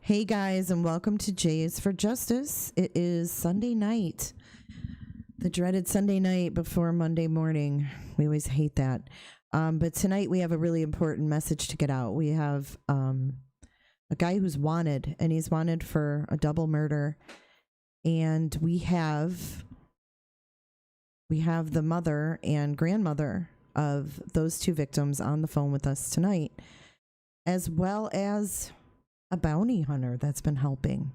Hey guys, and welcome to J's for Justice. It is Sunday night, the dreaded Sunday night before Monday morning. We always hate that. But tonight we have a really important message to get out. We have a guy who's wanted, and he's wanted for a double murder. And we have the mother and grandmother of those two victims on the phone with us tonight, as well as a bounty hunter that's been helping.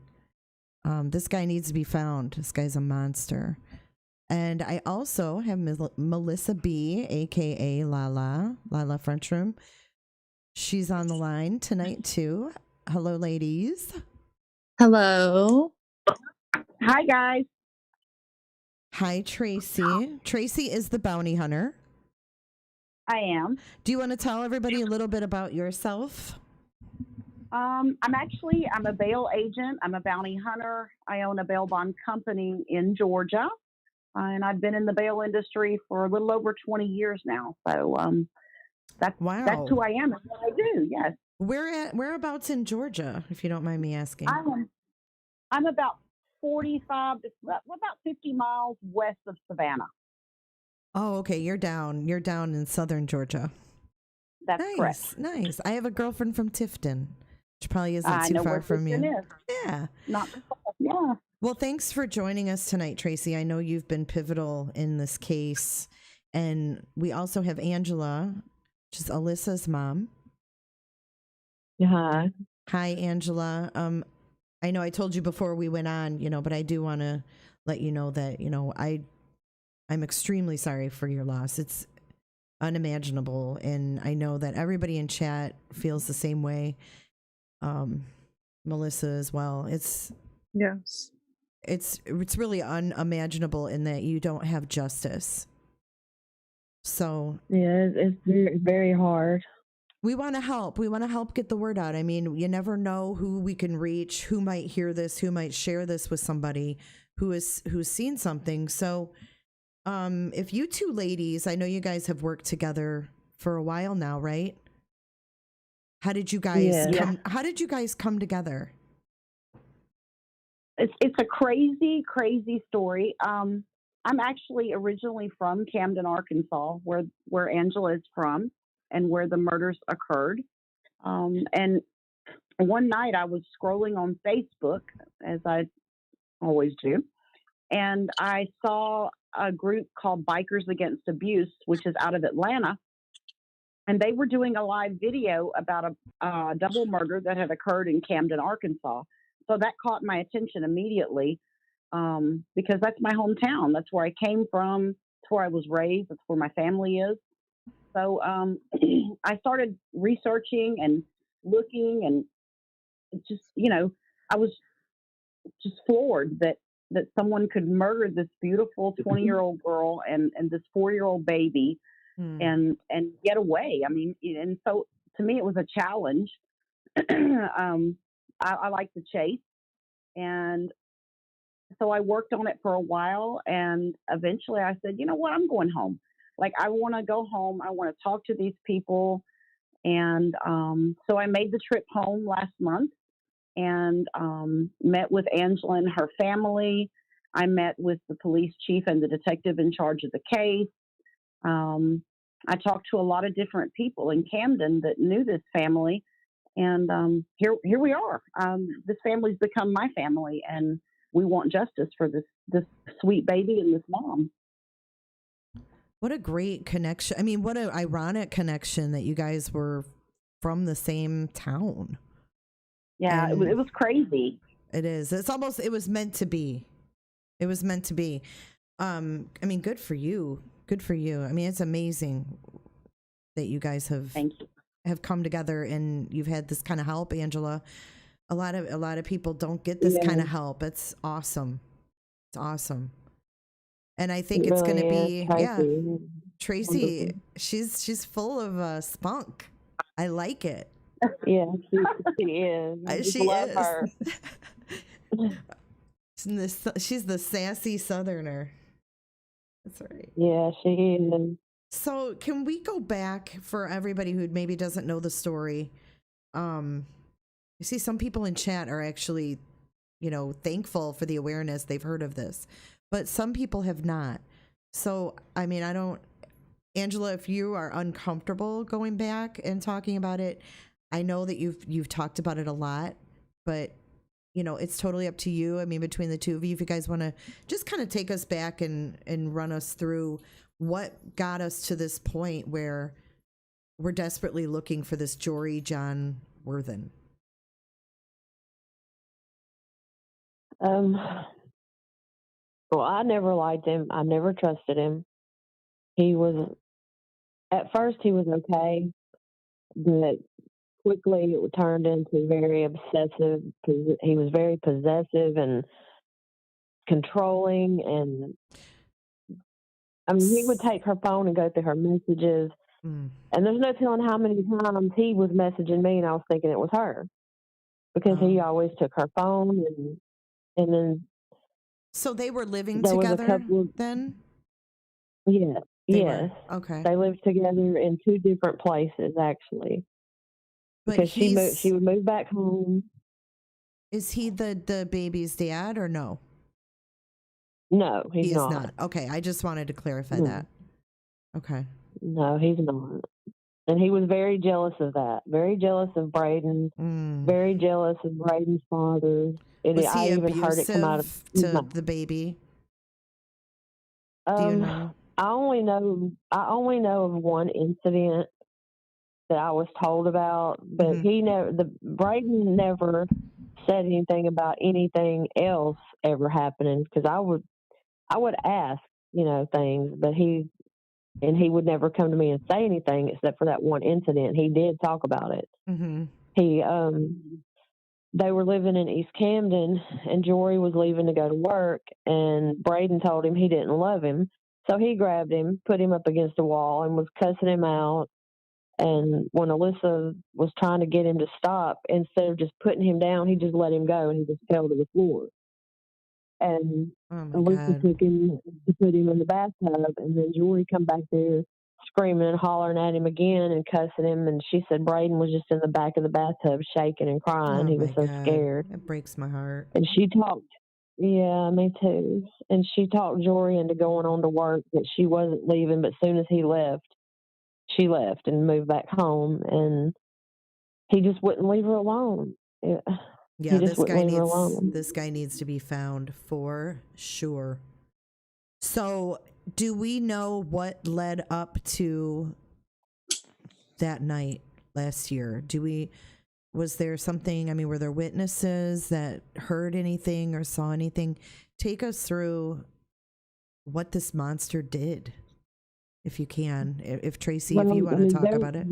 This guy needs to be found. This guy's a monster. And I also have Melissa B, aka Lala French Room. She's on the line tonight too. Hello, ladies. Hello. Hi, guys. Hi, Tracy. Tracy is the bounty hunter. I am. Do you want to tell everybody a little bit about yourself? I'm a bail agent. I'm a bounty hunter. I own a bail bond company in Georgia, and I've been in the bail industry for a little over 20 years now. So that's who I am and what I do. Yes. Whereabouts in Georgia, if you don't mind me asking? I'm about 45 to about 50 miles west of Savannah. Oh, okay. You're down in southern Georgia. That's correct. Nice. I have a girlfriend from Tifton, which probably isn't too far from you. Is. Yeah. Not too far. Yeah. Well, thanks for joining us tonight, Tracy. I know you've been pivotal in this case. And we also have Angela, which is Alyssa's mom. Hi. Hi, Angela. I know I told you before we went on, but I do want to let you know that, I'm extremely sorry for your loss. It's unimaginable. And I know that everybody in chat feels the same way. Melissa as well. It's really unimaginable in that you don't have justice. So yeah, it's very, very hard. We want to help. We want to help get the word out. I mean, you never know who we can reach, who might hear this, who might share this with somebody who's seen something. So if you two ladies, I know you guys have worked together for a while now, right? How did you guys come together? It's a crazy, crazy story. I'm actually originally from Camden, Arkansas, where Angela is from and where the murders occurred. And one night I was scrolling on Facebook, as I always do, and I saw a group called Bikers Against Abuse, which is out of Atlanta. And they were doing a live video about a double murder that had occurred in Camden, Arkansas. So that caught my attention immediately because that's my hometown. That's where I came from. That's where I was raised. That's where my family is. So I started researching and looking, and just, I was just floored that someone could murder this beautiful 20-year-old girl and this 4-year-old baby and get away. I mean, and so to me, it was a challenge. I like to chase. And so I worked on it for a while. And eventually I said, you know what, I'm going home. Like, I want to go home. I want to talk to these people. And so I made the trip home last month and met with Angela and her family. I met with the police chief and the detective in charge of the case. I talked to a lot of different people in Camden that knew this family. And here we are. This family's become my family, and we want justice for this sweet baby and this mom. What a great connection. I mean, what an ironic connection that you guys were from the same town. Yeah, it was crazy. It is. It was meant to be. It was meant to be. I mean, good for you. Good for you. I mean, it's amazing that you guys have come together and you've had this kind of help, Angela. A lot of people don't get this kind of help. It's awesome. It's awesome. And I think it's going to be, Tracy, she's full of spunk. I like it. Yeah, she is. She love is. Her. She's the sassy Southerner. That's right. Yeah, she is. So can we go back for everybody who maybe doesn't know the story? I see some people in chat are actually, thankful for the awareness. They've heard of this, but some people have not. So, I mean, Angela, if you are uncomfortable going back and talking about it, I know that you've talked about it a lot, but it's totally up to you. I mean, between the two of you, if you guys want to just kind of take us back and run us through what got us to this point where we're desperately looking for this JORY John Worthen. Well, I never liked him. I never trusted him. At first he was okay, but quickly it turned into very obsessive. He was very possessive and controlling, and I mean, he would take her phone and go through her messages, and there's no telling how many times he was messaging me, and I was thinking it was her because he always took her phone, and then. So they were living together then? Yeah. Yes. Okay. They lived together in two different places, actually. But because she would move back home. Is he the baby's dad or no? No, he's he is not. not. Okay, I just wanted to clarify that. Okay. No, he's not. And he was very jealous of that. Very jealous of Braden. Very jealous of Braden's father. Was he even heard it come out of to the baby? Do you know? I only know of one incident that I was told about, but Braden never said anything about anything else ever happening, because I would ask, things, but he would never come to me and say anything except for that one incident. He did talk about it. They were living in East Camden, and JORY was leaving to go to work, and Braden told him he didn't love him. So he grabbed him, put him up against the wall, and was cussing him out. And when ALYSSA was trying to get him to stop, instead of just putting him down, he just let him go, and he just fell to the floor. And ALYSSA took him to put him in the bathtub, and then JORY come back there screaming and hollering at him again and cussing him. And she said Braden was just in the back of the bathtub shaking and crying. He was so scared. It breaks my heart. And she talked, yeah, me too. And she talked JORY into going on to work, that she wasn't leaving, but as soon as he left, she left and moved back home. And he just wouldn't leave her alone. Yeah, this guy needs to be found for sure. So, do we know what led up to that night last year? Was there something, I mean, were there witnesses that heard anything or saw anything? Take us through what this monster did, if you can. If Tracy, if you want to talk about it.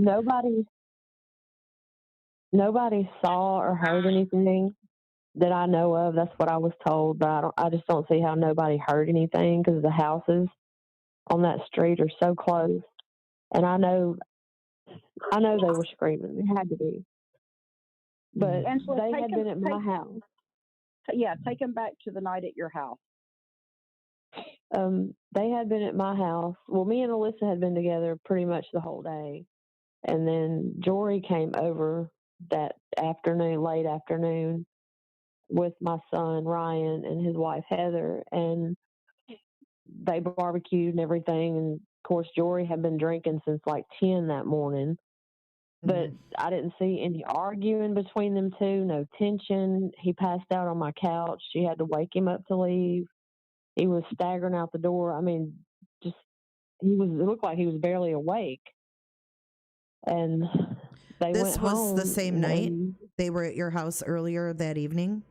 Nobody saw or heard anything that I know of. That's what I was told, but I just don't see how nobody heard anything, because the houses on that street are so close. And I know they were screaming. They had to be. But Angela, they had been at my house. Yeah, take them back to the night at your house. They had been at my house. Well, me and ALYSSA had been together pretty much the whole day. And then JORY came over that afternoon, late afternoon, with my son Ryan and his wife Heather, and they barbecued and everything. And of course, JORY had been drinking since like 10 that morning, but I didn't see any arguing between them two, no tension. He passed out on my couch. She had to wake him up to leave. He was staggering out the door. I mean, it looked like he was barely awake. And this was the same night they were at your house earlier that evening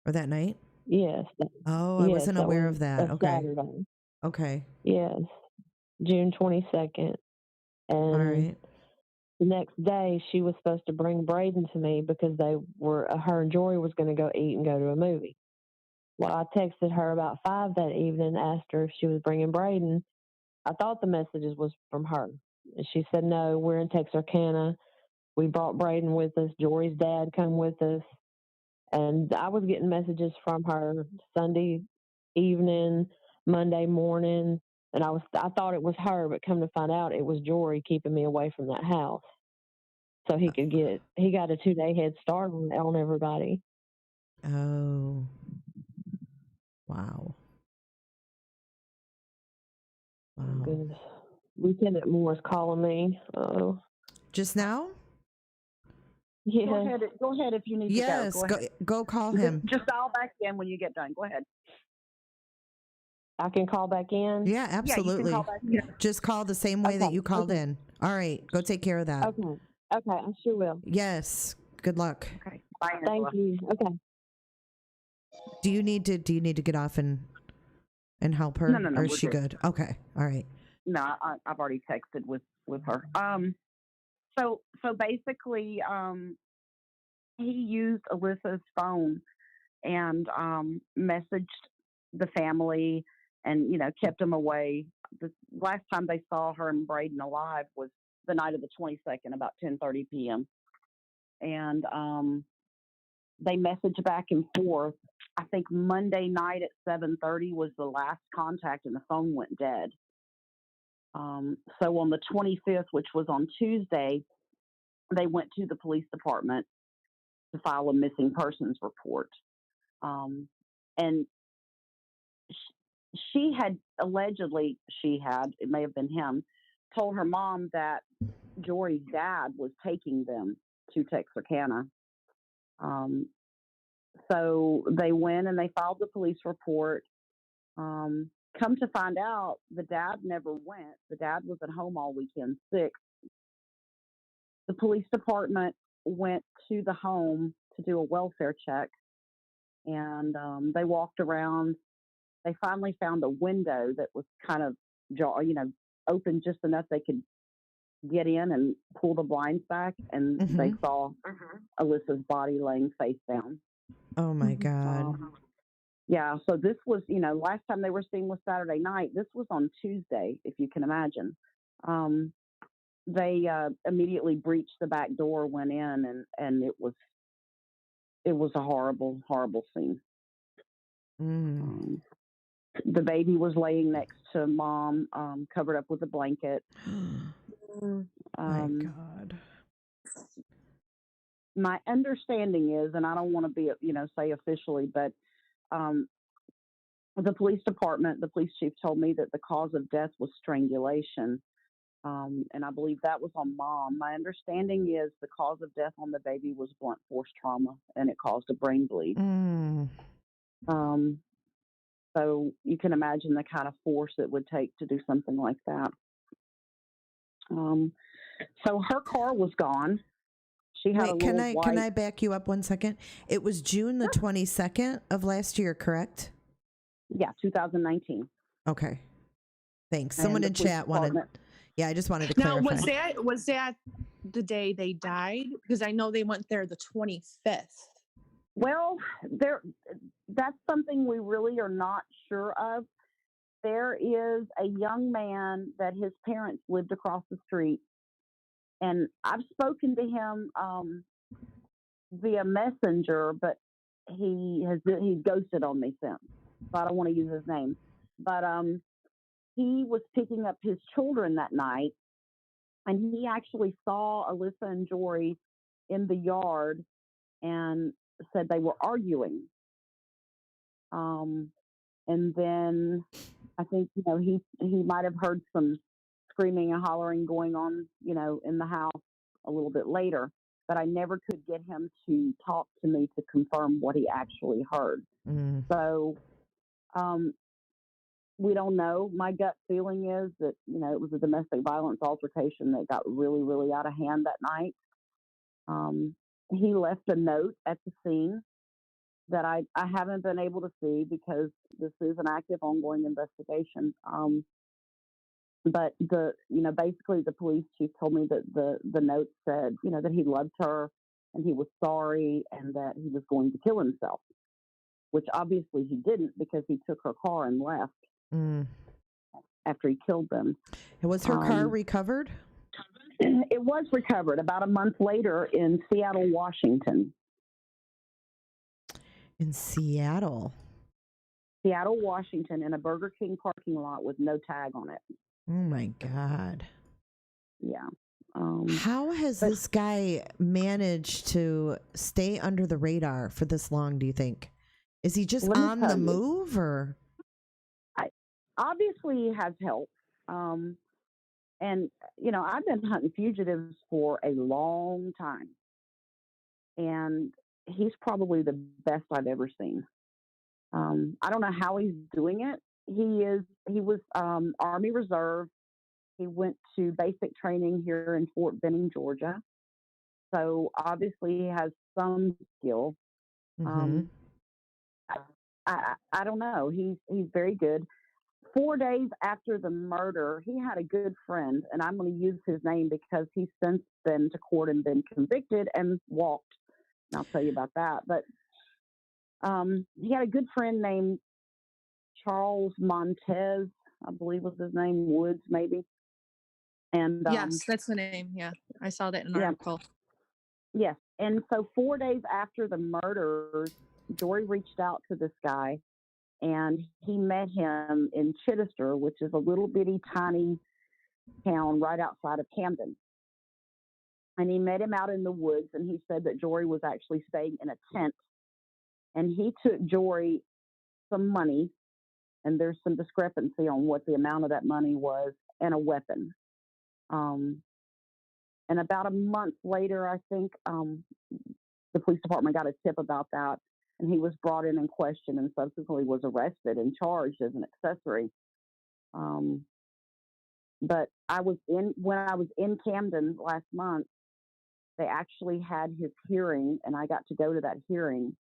or that night? Yes. I wasn't aware of that. Okay. Saturday. Okay. Yes. June 22nd. And all right. The next day, she was supposed to bring Braden to me, because her and JORY was going to go eat and go to a movie. Well, I texted her about 5 that evening, asked her if she was bringing Braden. I thought the messages was from her. And she said, no, we're in Texarkana. We brought Braden with us. JORY's dad come with us. And I was getting messages from her Sunday evening, Monday morning. And I thought it was her, but come to find out it was JORY keeping me away from that house. so he got a 2-day head start on everybody. Oh. Wow. Wow. Goodness. Lieutenant Moore's calling me. Oh. Just now? Yeah. Go ahead if you need yes, to go. Go ahead. Go call him. Just dial back in when you get done. Go ahead. I can call back in? Yeah, absolutely. Yeah, you can call back in. Just call the same way that you called in. All right, go take care of that. Okay, I sure will. Yes. Good luck. Okay. Bye, Thank you. Okay. Do you need to get off and help her? No, or is we're she good? Okay. All right. No, I've already texted with her. So basically, he used Alyssa's phone and messaged the family and, kept them away. The last time they saw her and Braden alive was the night of the 22nd, about 10:30 p.m. And they messaged back and forth. I think Monday night at 7:30 was the last contact, and the phone went dead. So on the 25th, which was on Tuesday, they went to the police department to file a missing persons report. And she had allegedly, it may have been him, told her mom that Jory's dad was taking them to Texarkana. So they went and they filed the police report. Come to find out, the dad never went. The dad was at home all weekend sick. The police department went to the home to do a welfare check, and they walked around. They finally found a window that was kind of open just enough they could get in and pull the blinds back, and they saw Alyssa's body laying face down. Oh my God. Yeah, so this was, last time they were seen was Saturday night. This was on Tuesday, if you can imagine. They immediately breached the back door, went in, and it was a horrible, horrible scene. The baby was laying next to mom, covered up with a blanket. My God. My understanding is, and I don't want to be, say officially, but the police department, the police chief told me that the cause of death was strangulation. And I believe that was on mom. My understanding is the cause of death on the baby was blunt force trauma, and it caused a brain bleed. So you can imagine the kind of force it would take to do something like that. So her car was gone. She had can I back you up 1 second? It was June the 22nd of last year, correct? Yeah, 2019. Okay. Thanks. Someone in chat wanted. Yeah, I just wanted to clarify. Now, was that the day they died? Because I know they went there the 25th. Well, that's something we really are not sure of. There is a young man that his parents lived across the street, and I've spoken to him via messenger, but he's ghosted on me since, so I don't want to use his name. But he was picking up his children that night, and he actually saw Alyssa and Jory in the yard and said they were arguing. And then I think, he might have heard some screaming and hollering going on, in the house a little bit later, but I never could get him to talk to me to confirm what he actually heard. So, we don't know. My gut feeling is that, it was a domestic violence altercation that got really, really out of hand that night. He left a note at the scene that I haven't been able to see because this is an active, ongoing investigation. But basically the police chief told me that the note said, that he loved her and he was sorry and that he was going to kill himself, which obviously he didn't because he took her car and left after he killed them. Was her car recovered? It was recovered about a month later in Seattle, Washington. In Seattle, Washington, in a Burger King parking lot with no tag on it. Oh my God. Yeah. How has this guy managed to stay under the radar for this long, do you think? Is he just on the move, or? Obviously, he has help. And, I've been hunting fugitives for a long time. And he's probably the best I've ever seen. I don't know how he's doing it. He was Army Reserve. He went to basic training here in Fort Benning, Georgia. So obviously he has some skill. Mm-hmm. I don't know. He's very good. 4 days after the murder, he had a good friend, and I'm going to use his name because he's since been to court and been convicted and walked. And I'll tell you about that. But he had a good friend named Charles Montez, I believe was his name, Woods maybe. And yes, that's the name. Yeah, I saw that in an article. Yes, and so 4 days after the murders, JORY reached out to this guy, and he met him in Chittister, which is a little bitty tiny town right outside of Camden. And he met him out in the woods, and he said that JORY was actually staying in a tent. And he took JORY some money, and there's some discrepancy on what the amount of that money was, and a weapon. And about a month later, I think, the police department got a tip about that, and he was brought in and questioned and subsequently was arrested and charged as an accessory. But when I was in Camden last month, they actually had his hearing, and I got to go to that hearing.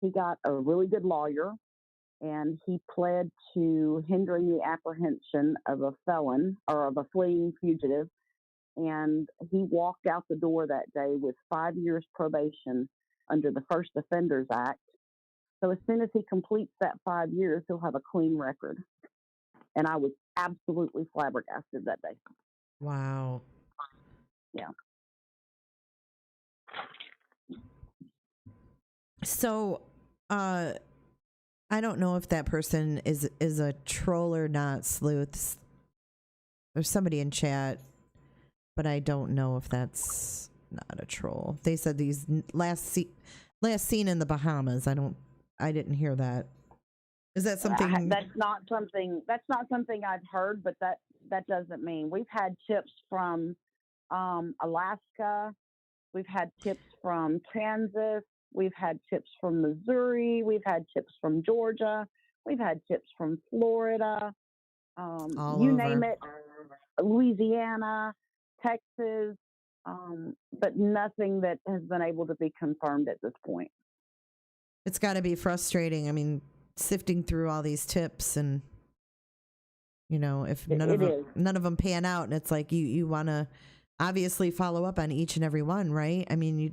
He got a really good lawyer, and he pled to hindering the apprehension of a felon or of a fleeing fugitive. And he walked out the door that day with 5 years probation under the First Offenders Act. So as soon as he completes that 5 years, he'll have a clean record. And I was absolutely flabbergasted that day. Wow. Yeah. So, I don't know if that person is a troll or not, Sleuths. There's somebody in chat, but I don't know if that's not a troll. They said these last seen in the Bahamas. I didn't hear that. Is that something? That's not something I've heard, but that doesn't mean. We've had tips from Alaska. We've had tips from Kansas. We've had tips from Missouri. We've had tips from Georgia. We've had tips from Florida. You name it. Louisiana, Texas, but nothing that has been able to be confirmed at this point. It's got to be frustrating. I mean, sifting through all these tips, and if none of them pan out, and it's like you want to obviously follow up on each and every one, right? I mean, you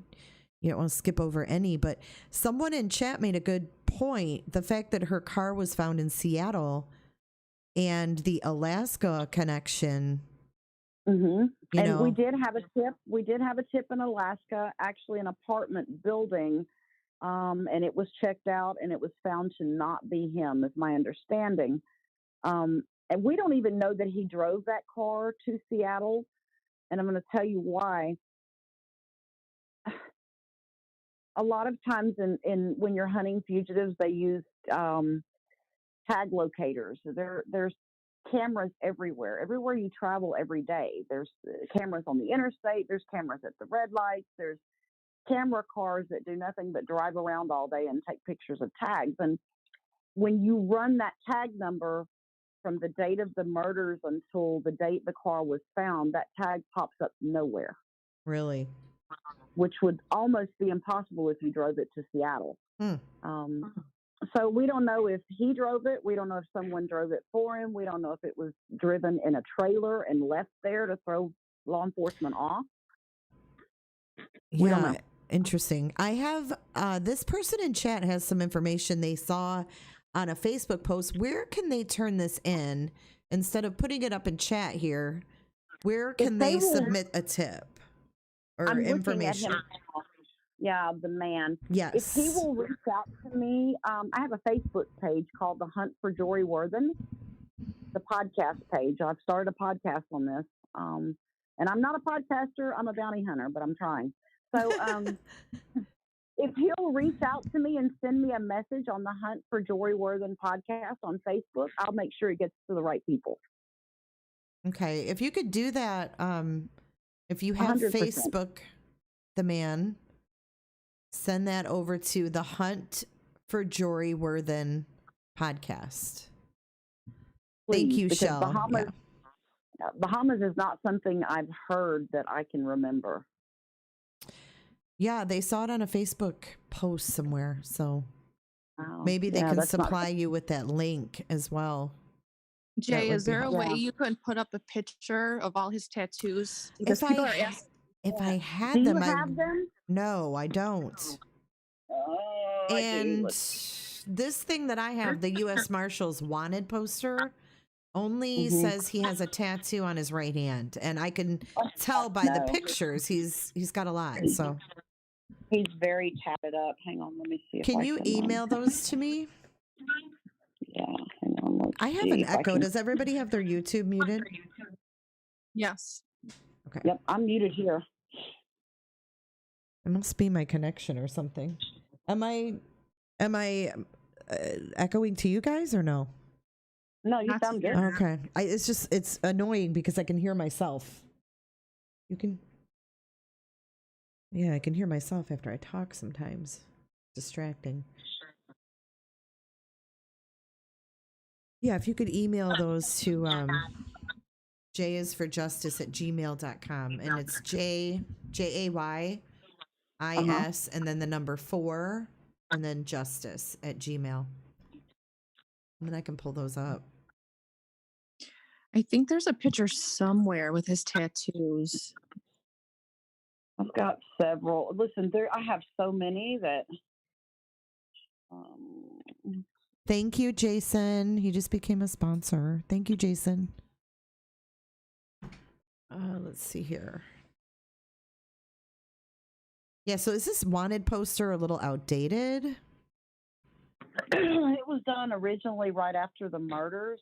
don't want to skip over any. But someone in chat made a good point: the fact that her car was found in Seattle and the Alaska connection. Mm-hmm. And we did have a tip. We did have a tip in Alaska, actually an apartment building, and it was checked out, and it was found to not be him, is my understanding. And we don't even know that he drove that car to Seattle, and I'm going to tell you why. A lot of times in when you're hunting fugitives, they use tag locators. There's cameras everywhere. Everywhere you travel every day, there's cameras on the interstate. There's cameras at the red lights. There's camera cars that do nothing but drive around all day and take pictures of tags. And when you run that tag number from the date of the murders until the date the car was found, that tag pops up nowhere. Really? Which would almost be impossible if you drove it to Seattle. So we don't know if he drove it. We don't know if someone drove it for him. We don't know if it was driven in a trailer and left there to throw law enforcement off. We don't know. Interesting. I have this person in chat has some information they saw on a Facebook post. Where can they turn this in instead of putting it up in chat here? Where can they submit a tip or information? At him now. Yeah, the man. Yes. If he will reach out to me, I have a Facebook page called The Hunt for JORY WORTHEN, the podcast page. I've started a podcast on this. And I'm not a podcaster. I'm a bounty hunter, but I'm trying. So if he'll reach out to me and send me a message on the Hunt for JORY WORTHEN podcast on Facebook, I'll make sure it gets to the right people. Okay. If you could do that, if you have 100%. Facebook, the man, send that over to the Hunt for JORY WORTHEN podcast. Thank Please, you, because Shell. Bahamas is not something I've heard that I can remember. Yeah, they saw it on a Facebook post somewhere, so Wow. maybe they can that's supply you with that link as well. Jay, would is be there a helpful. way Yeah. you could put up a picture of all his tattoos? If People I are asking. if I Do had you them, have them? no, I don't. Oh, I do. And Let's- this thing that I have, the U.S. Marshals wanted poster, only Mhm. says he has a tattoo on his right hand, and I can tell by the No. pictures he's got a lot. So He's very tatted up. Hang on, let me see if can I you can email those to me? Yeah, hang on. Let's I have see an if I echo. can- Does everybody have their YouTube muted? Yes. Okay. Yep, I'm muted here. It must be my connection or something. Am I echoing to you guys or no? No, you Not sound good. here. Okay. It's annoying because I can hear myself. You can. Yeah, I can hear myself after I talk sometimes. Distracting. Yeah, if you could email those to jayisforjustice@gmail.com, and it's JAYIS and then the number 4 and then justice@gmail. And then I can pull those up. I think there's a picture somewhere with his tattoos. I've got several. Listen, I have so many that. Thank you, Jason. He just became a sponsor. Thank you, Jason. Let's see here. Yeah, so is this wanted poster a little outdated? It was done originally right after the murders.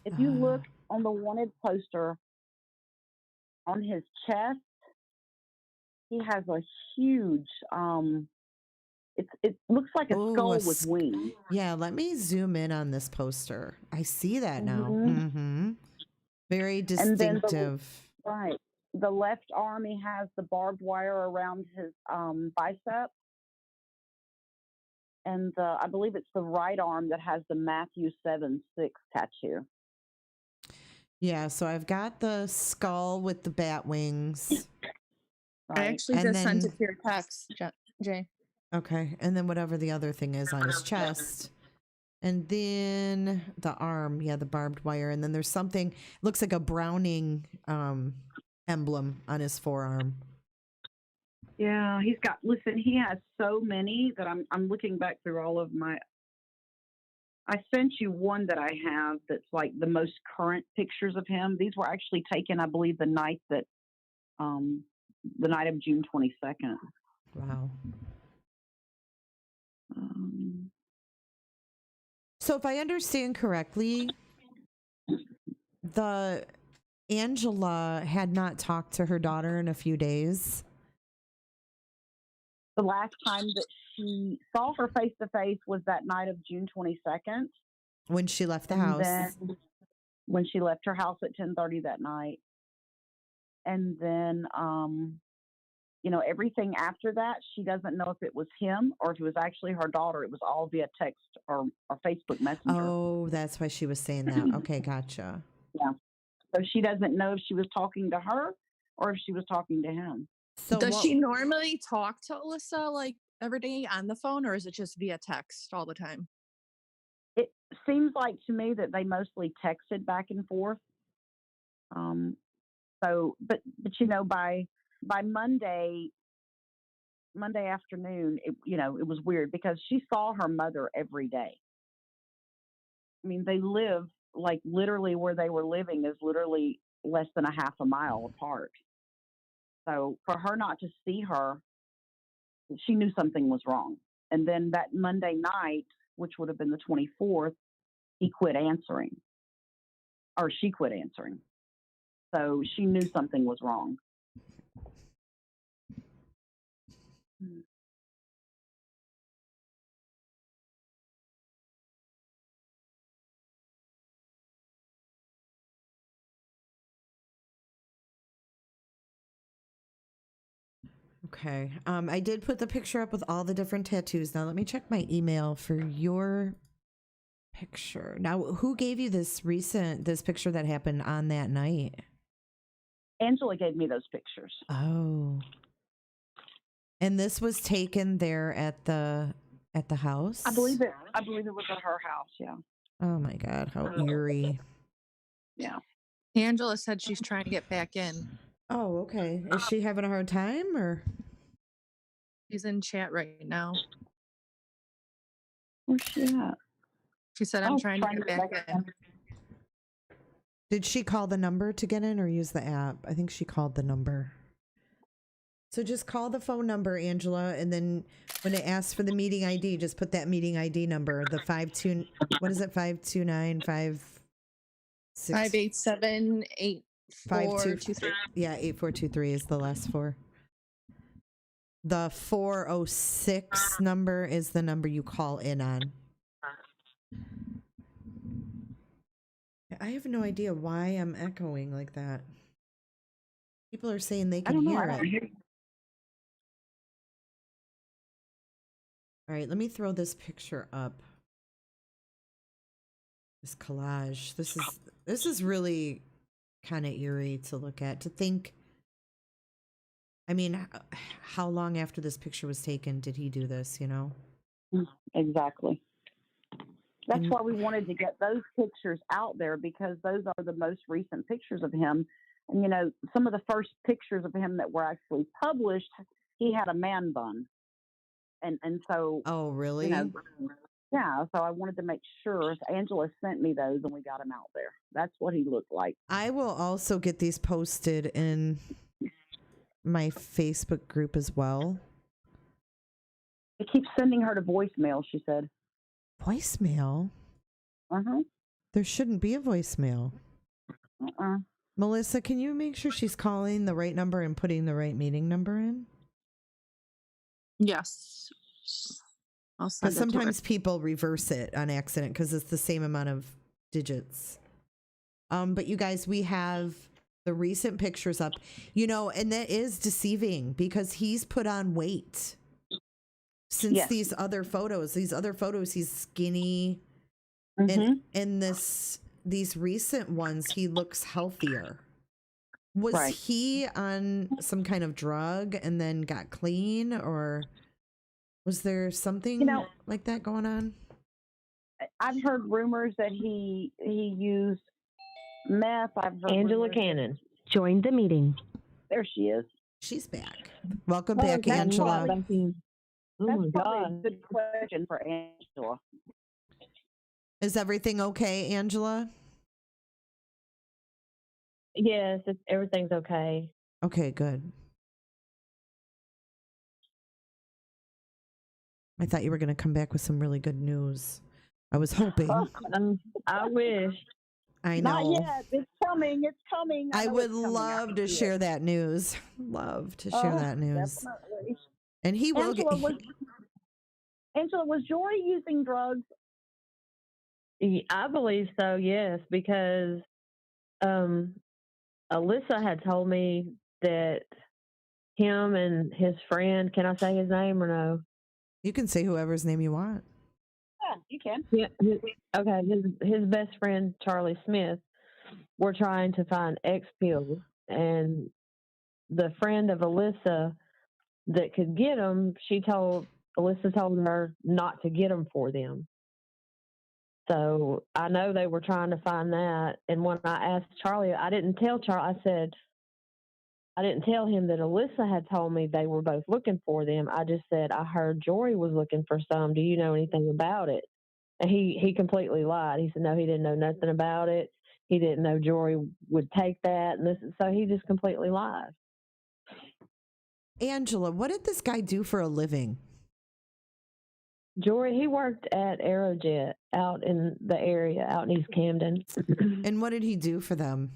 If you look on the wanted poster on his chest, he has a huge. It looks like a Oh, skull a with wings. Yeah, let me zoom in on this poster. I see that now. Mm-hmm. Very And then distinctive. Right. The left arm, he has the barbed wire around his bicep. And I believe it's the right arm that has the Matthew 7:6 tattoo. Yeah, so I've got the skull with the bat wings. Right. I actually And just sent then- it to your text, Jay. Okay, and then whatever the other thing is on his chest. And then the arm, yeah, the barbed wire. And then there's something, looks like a Browning emblem on his forearm. Yeah, he has so many that I'm looking back through all of my. I sent you one that I have that's like the most current pictures of him. These were actually taken, I believe, the night of June 22nd. Wow. So if I understand correctly, Angela had not talked to her daughter in a few days. The last time that she saw her face to face was that night of June 22nd. When she left the And house. then when she left her house at 10:30 that night. And then, everything after that, she doesn't know if it was him or if it was actually her daughter. It was all via text or Facebook Messenger. Oh, that's why she was saying that. Okay, gotcha. Yeah. So she doesn't know if she was talking to her or if she was talking to him. So Does she normally talk to Alyssa like every day on the phone, or is it just via text all the time? It seems like to me that they mostly texted back and forth. By Monday afternoon, it was weird because she saw her mother every day. I mean, they live like literally where they were living is literally less than a half a mile apart. So for her not to see her, she knew something was wrong. And then that Monday night, which would have been the 24th, he quit answering, or she quit answering. So she knew something was wrong. Okay. I did put the picture up with all the different tattoos. Now let me check my email for your picture. Now, who gave you this picture that happened on that night? Angela gave me those pictures. Oh. And this was taken there at the house? I believe it was at her house, yeah. Oh my God, how eerie. Yeah. Angela said she's trying to get back in. Oh, okay. Is she having a hard time or? She's in chat right now. Where's she at? She said, I'm trying to get back in. Did she call the number to get in or use the app? I think she called the number. So just call the phone number, Angela, and then when it asks for the meeting ID, just put that meeting ID number, the 529 587 8423. Yeah, 8423 is the last four. The 406 number is the number you call in on. I have no idea why I'm echoing like that. People are saying they can hear it. All right, let me throw this picture up. This collage. This is really kind of eerie to look at. To think, I mean, how long after this picture was taken did he do this, you know? Exactly. That's why we wanted to get those pictures out there, because those are the most recent pictures of him. And, you know, some of the first pictures of him that were actually published, he had a man bun. And so. Oh, really? You know, yeah. So I wanted to make sure. Angela sent me those and we got him out there. That's what he looked like. I will also get these posted in my Facebook group as well. It keeps sending her to voicemail, she said. Voicemail? There shouldn't be a voicemail. Melissa, can you make sure she's calling the right number and putting the right meeting number in? Yes. Because sometimes people reverse it on accident because it's the same amount of digits. But you guys, we have the recent pictures up, you know, and that is deceiving because he's put on weight since these other photos. He's skinny. And these recent ones, he looks healthier. Was he on some kind of drug and then got clean, or was there something like that going on? I've heard rumors that he used meth. I've heard Angela Cannon joined the meeting. There she is. She's back. Welcome back, Angela. That's probably a good question for Angela. Is everything okay, Angela? Yes, everything's okay. Okay, good. I thought you were going to come back with some really good news. I was hoping. I wish. I know. Not yet. It's coming. It's coming. I would love to share that news. Love to share that news. Definitely. And he will Angela, was Jory using drugs? I believe so, yes, because Alyssa had told me that him and his friend, can I say his name or no? You can say whoever's name you want. Yeah, you can. Yeah, his best friend, Charlie Smith, were trying to find X pills, and the friend of Alyssa that could get them, Alyssa told her not to get them for them. So I know they were trying to find that. And when I asked Charlie, I didn't tell Charlie, I didn't tell him that Alyssa had told me they were both looking for them. I just said, I heard Jory was looking for some. Do you know anything about it? And he completely lied. He said, no, he didn't know nothing about it. He didn't know Jory would take that. And so he just completely lied. Angela, what did this guy do for a living? Jory, he worked at Aerojet out in the area, out in East Camden. And what did he do for them?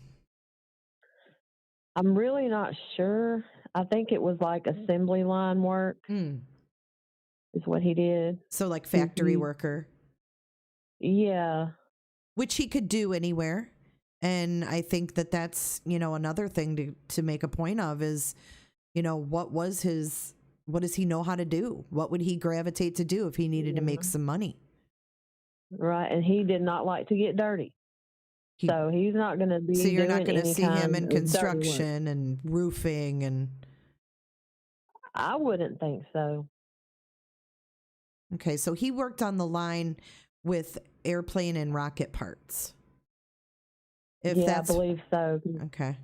I'm really not sure. I think it was like assembly line work is what he did. So like factory He- worker, Yeah. which he could do anywhere. And I think that that's, you know, another thing to make a point of is, you know, what does he know how to do? What would he gravitate to do if he needed to make some money? Right. And he did not like to get dirty. So he's not going to be. So you're not going to see him in construction and roofing and. I wouldn't think so. Okay, so he worked on the line with airplane and rocket parts. I believe so. Okay.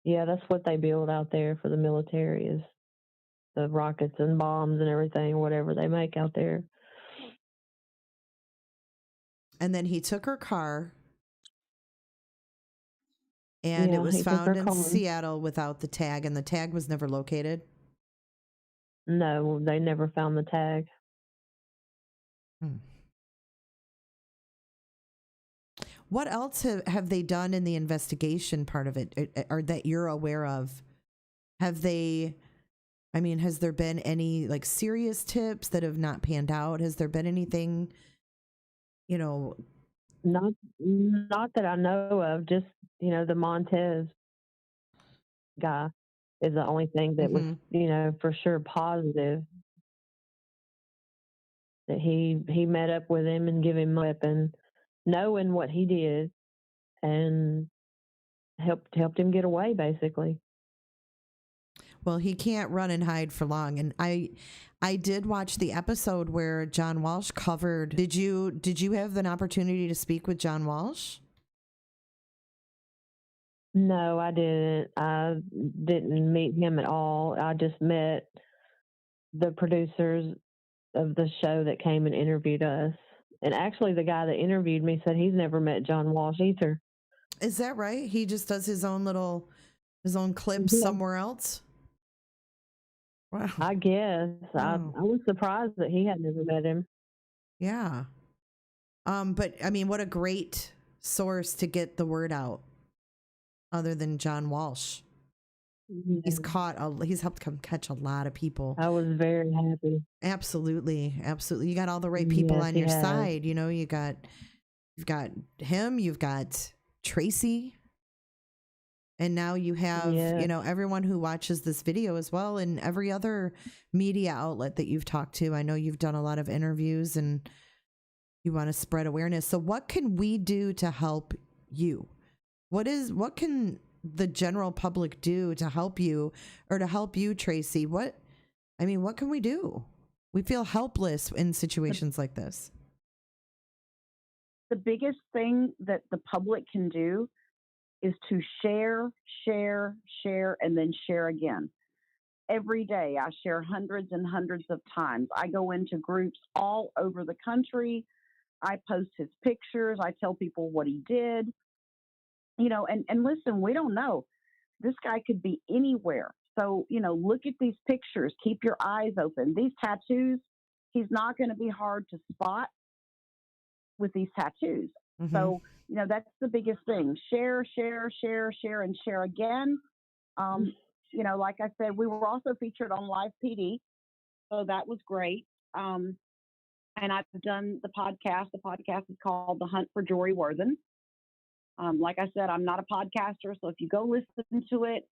Yeah, that's what they build out there for the military is the rockets and bombs and everything, whatever they make out there. And then he took her car, and it was found in Seattle without the tag, and the tag was never located. No, they never found the tag. What else have they done in the investigation part of it, or that you're aware of? Have they, I mean, has there been any like serious tips that have not panned out? Has there been anything, you know? Not that I know of. Just, you know, the Montez guy is the only thing that was, you know, for sure positive. That he met up with him and give him a weapon, knowing what he did, and helped him get away, basically. Well, he can't run and hide for long. And I did watch the episode where John Walsh covered. Did you have an opportunity to speak with John Walsh? No, I didn't. I didn't meet him at all. I just met the producers of the show that came and interviewed us. And actually, the guy that interviewed me said he's never met John Walsh either. Is that right? He just does his own clips somewhere else? Wow. I guess. Wow. I was surprised that he had never met him. Yeah. But I mean, what a great source to get the word out other than John Walsh. Yeah. He's helped catch a lot of people. I was very happy. Absolutely. Absolutely. You got all the right people on your side. You know, you've got him, you've got Tracy. And now you have, you know, everyone who watches this video as well, and every other media outlet that you've talked to. I know you've done a lot of interviews and you want to spread awareness. So what can we do to help you? What can the general public do to help you, or to help you, Tracy? What can we do? We feel helpless in situations like this. The biggest thing that the public can do is to share, and then share again. Every day I share hundreds and hundreds of times. I go into groups all over the country. I post his pictures. I tell people what he did. You know, and listen, we don't know. This guy could be anywhere. So, you know, look at these pictures. Keep your eyes open. These tattoos, he's not going to be hard to spot with these tattoos. Mm-hmm. So, you know, that's the biggest thing. Share, and share again. You know, like I said, we were also featured on Live PD. So that was great. And I've done the podcast. The podcast is called The Hunt for JORY WORTHEN. Like I said, I'm not a podcaster. So if you go listen to it,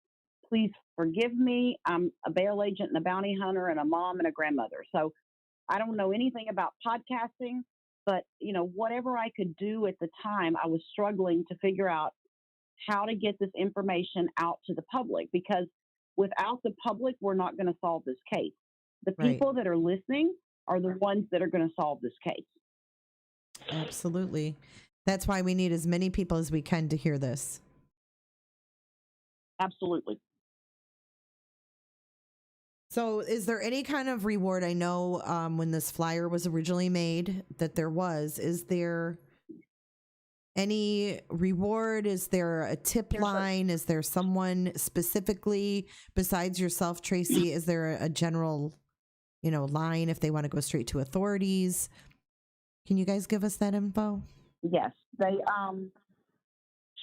please forgive me. I'm a bail agent and a bounty hunter and a mom and a grandmother. So I don't know anything about podcasting. But, you know, whatever I could do at the time, I was struggling to figure out how to get this information out to the public, because without the public, we're not going to solve this case. The people that are listening are the ones that are going to solve this case. Absolutely. That's why we need as many people as we can to hear this. Absolutely. So is there any kind of reward? I know when this flyer was originally made that there was. Is there any reward? Is there a tip line? Is there someone specifically besides yourself, Tracy? Is there a general, you know, line if they want to go straight to authorities? Can you guys give us that info? Yes, they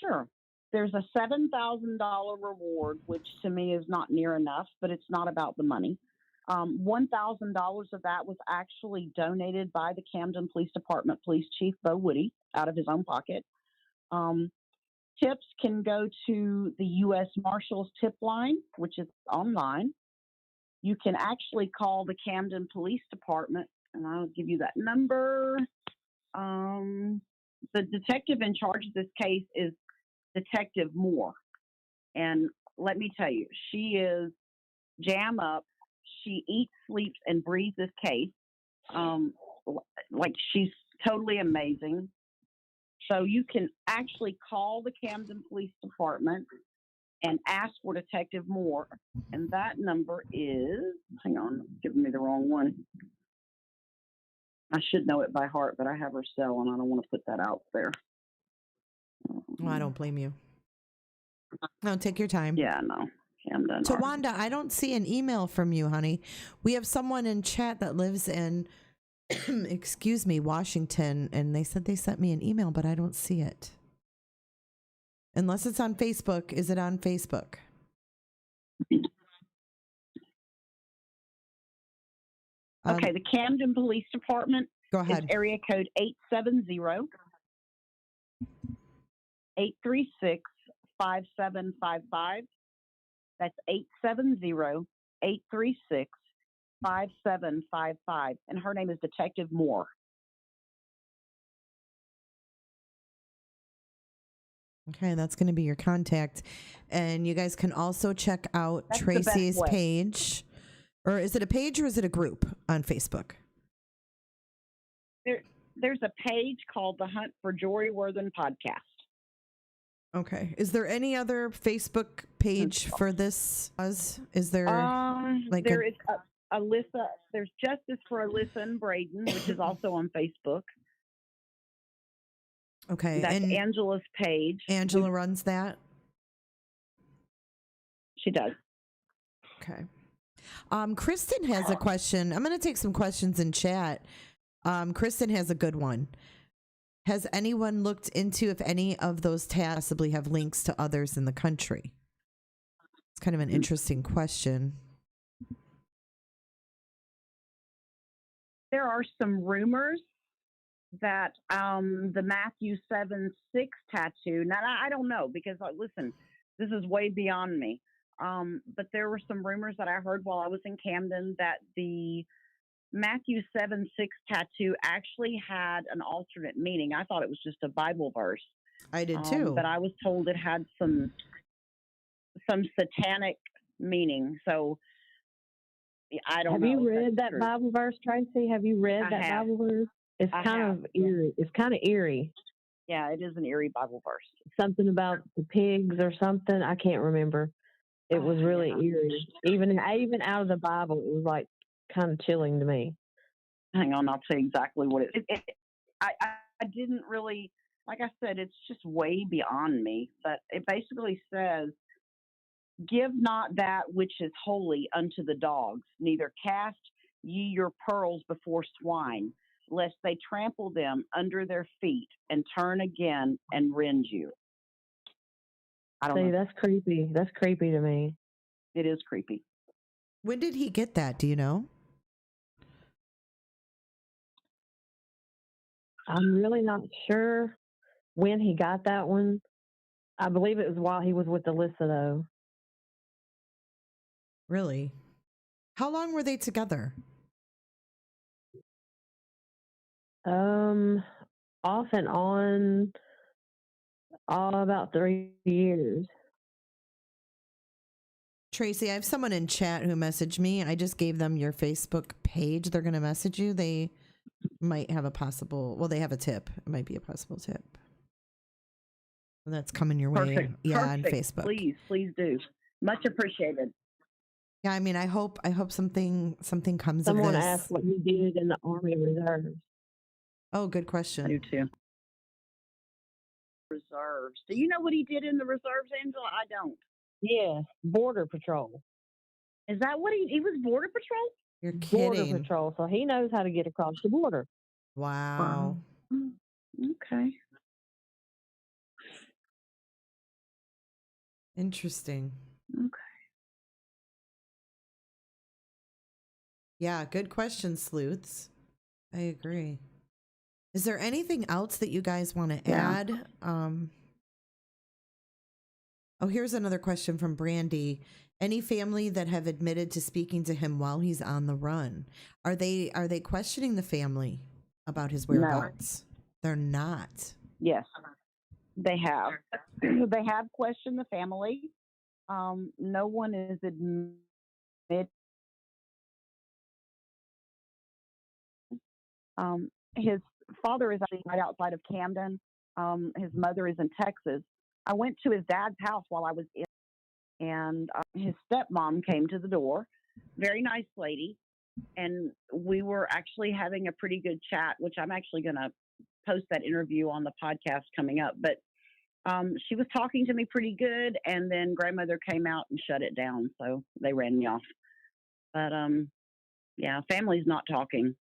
sure. there's a $7,000 reward, which to me is not near enough, but it's not about the money. $1,000 of that was actually donated by the Camden Police Department Police Chief Bo Woody out of his own pocket. Tips can go to the U.S. Marshals tip line, which is online. You can actually call the Camden Police Department, and I'll give you that number. The detective in charge of this case is Detective Moore. And let me tell you, she is jam up. She eats, sleeps, and breathes this case. Like, she's totally amazing. So you can actually call the Camden Police Department and ask for Detective Moore. And that number is, hang on, giving me the wrong one. I should know it by heart, but I have her cell and I don't want to put that out there. Well, I don't blame you. No, take your time. Yeah, no. Camden. Tawanda, I don't see an email from you, honey. We have someone in chat that lives in, excuse me, Washington, and they said they sent me an email, but I don't see it. Unless it's on Facebook. Is it on Facebook? Okay, the Camden Police Department Go ahead. is area code 870-836-5755. That's 870-836-5755. And her name is Detective Moore. Okay, that's going to be your contact. And you guys can also check out That's Tracy's the best way. page. Or is it a page or is it a group on Facebook? There's a page called The Hunt for JORY WORTHEN podcast. Okay. Is there any other Facebook page for this? Is there like there is Alyssa. There's Justice for Alyssa and Braden, which is also on Facebook. Okay. That's and Angela's page. Angela runs that? She does. Okay. Kristen has a question. I'm going to take some questions in chat. Kristen has a good one. Has anyone looked into if any of those tabs possibly have links to others in the country? It's kind of an interesting question. There are some rumors that the Matthew 7-6 tattoo, now I don't know because, listen, this is way beyond me. But there were some rumors that I heard while I was in Camden that the Matthew 7-6 tattoo actually had an alternate meaning. I thought it was just a Bible verse. I did too. But I was told it had some satanic meaning. So I don't know. Have you read that Bible verse, Tracy? Have you read that Bible verse? It's kind of eerie. It's kind of eerie. Yeah, it is an eerie Bible verse. Something about the pigs or something. I can't remember. It was really eerie. Even out of the Bible, it was like kind of chilling to me. Hang on, I'll tell you exactly what I didn't really, like I said, it's just way beyond me. But it basically says, "Give not that which is holy unto the dogs, neither cast ye your pearls before swine, lest they trample them under their feet and turn again and rend you." I don't know. That's creepy. That's creepy to me. It is creepy. When did he get that? Do you know? I'm really not sure when he got that one. I believe it was while he was with Alyssa, though. Really? How long were they together? Off and on, all about 3 years. Tracy, I have someone in chat who messaged me. I just gave them your Facebook page. They're going to message you. They might have they have a tip. It might be a possible tip. That's coming your way. Perfect. Yeah, Perfect. on Facebook. Please do. Much appreciated. Yeah, I mean, I hope something comes Someone of this. asked what he did in the Army Reserves. Oh, good question. I do too. Reserves. Do you know what he did in the reserves, Angela? I don't. Yes, Border Patrol. Is that what he was? Border Patrol? You're kidding. Border Patrol. So he knows how to get across the border. Wow. Okay. Interesting. Okay. Yeah, good question, sleuths. I agree. Is there anything else that you guys want to add? Oh, here's another question from Brandy. Any family that have admitted to speaking to him while he's on the run, are they questioning the family about his whereabouts? No. They're not. Yes, they have. They have questioned the family. No one is admitted. His father is actually right outside of Camden. His mother is in Texas. I went to his dad's house while I was in, and his stepmom came to the door. Very nice lady. And we were actually having a pretty good chat, which I'm actually going to post that interview on the podcast coming up. But she was talking to me pretty good, and then grandmother came out and shut it down, so they ran me off. But yeah, family's not talking.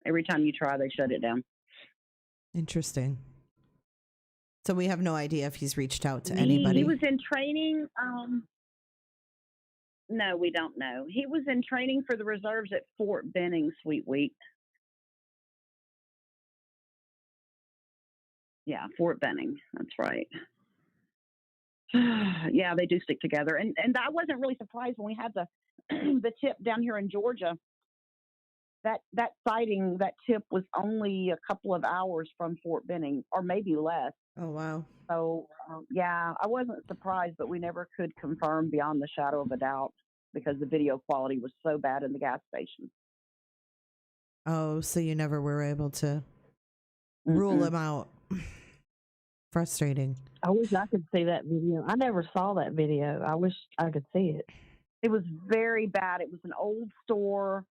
Every time you try, they shut it down. Interesting. So we have no idea if he's reached out to anybody. He was in training. No, we don't know. He was in training for the reserves at Fort Benning, Sweet Week. Yeah, Fort Benning. That's right. Yeah, they do stick together. And I wasn't really surprised when we had the tip down here in Georgia. That sighting, that tip was only a couple of hours from Fort Benning, or maybe less. Oh, wow. So, yeah, I wasn't surprised, but we never could confirm beyond the shadow of a doubt because the video quality was so bad in the gas station. Oh, so you never were able to rule him out. Frustrating. I wish I could see that video. I never saw that video. I wish I could see it. It was very bad. It was an old store.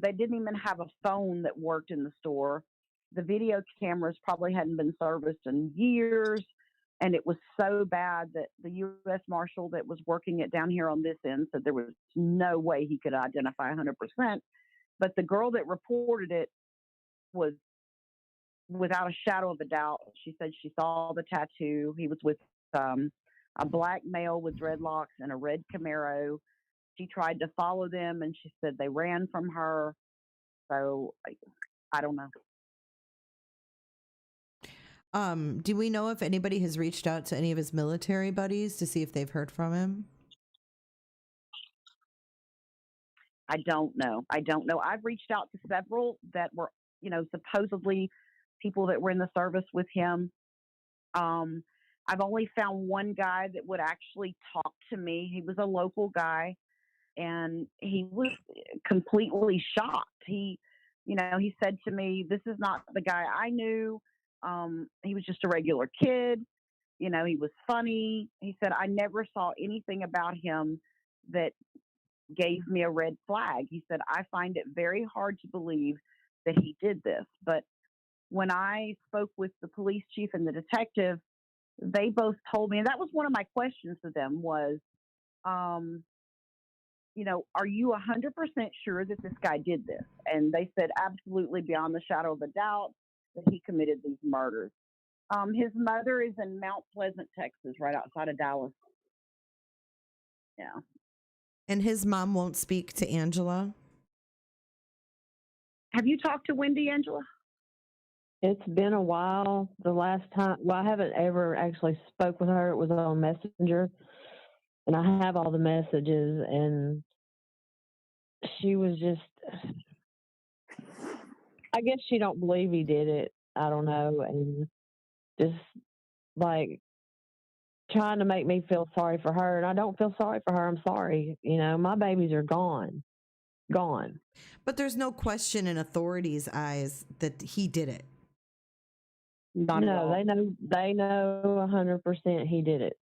They didn't even have a phone that worked in the store. The video cameras probably hadn't been serviced in years. And it was so bad that the U.S. Marshal that was working it down here on this end said there was no way he could identify 100%. But the girl that reported it was without a shadow of a doubt. She said she saw the tattoo. He was with a black male with dreadlocks and a red Camaro. She tried to follow them, and she said they ran from her. So I don't know. Do we know if anybody has reached out to any of his military buddies to see if they've heard from him? I don't know. I've reached out to several that were, supposedly people that were in the service with him. I've only found one guy that would actually talk to me. He was a local guy, and he was completely shocked. He said to me, "This is not the guy I knew. He was just a regular kid. He was funny." He said, "I never saw anything about him that gave me a red flag." He said, "I find it very hard to believe that he did this." But when I spoke with the police chief and the detective, they both told me, and that was one of my questions to them was, are you 100% sure that this guy did this? And they said, absolutely, beyond the shadow of a doubt, that he committed these murders. His mother is in Mount Pleasant, Texas, right outside of Dallas. Yeah. And his mom won't speak to Angela? Have you talked to Wendy, Angela? It's been a while. The last time, I haven't ever actually spoke with her. It was on Messenger. And I have all the messages, and she was just, I guess she don't believe he did it. I don't know. And just like trying to make me feel sorry for her. And I don't feel sorry for her. I'm sorry. My babies are gone. Gone. But there's no question in authorities' eyes that he did it. No, they know 100% he did it.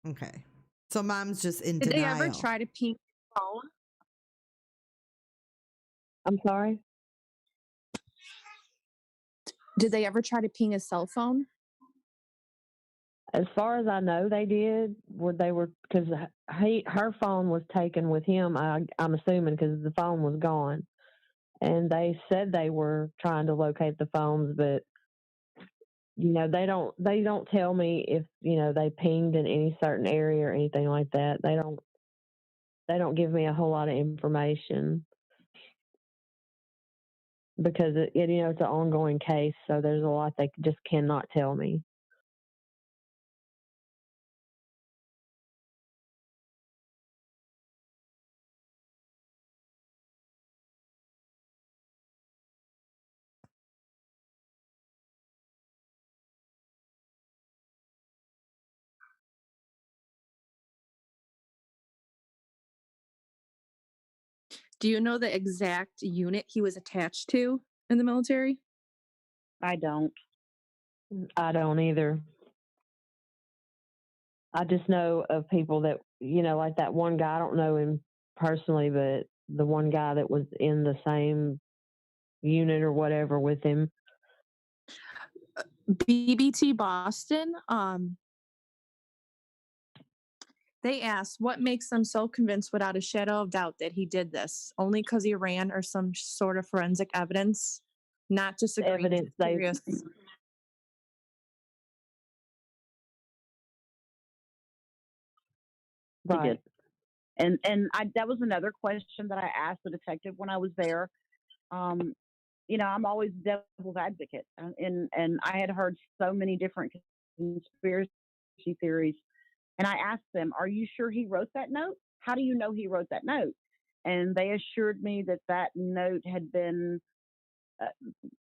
Okay. So mom's just in denial. Did they ever try to ping his phone? I'm sorry? Did they ever try to ping his cell phone? As far as I know, they did. Because her phone was taken with him. I'm assuming because the phone was gone, and they said they were trying to locate the phones, but they don't tell me if, they pinged in any certain area or anything like that. They don't give me a whole lot of information because it's an ongoing case. So there's a lot they just cannot tell me. Do you know the exact unit he was attached to in the military? I don't. I don't either. I just know of people that, like that one guy, I don't know him personally, but the one guy that was in the same unit or whatever with him. BBT Boston, they asked what makes them so convinced without a shadow of doubt that he did this, only because he ran or some sort of forensic evidence, not just Evidence they Right. He did. And that was another question that I asked the detective when I was there. I'm always devil's advocate, and I had heard so many different conspiracy theories, and I asked them, "Are you sure he wrote that note? How do you know he wrote that note?" And they assured me that note had been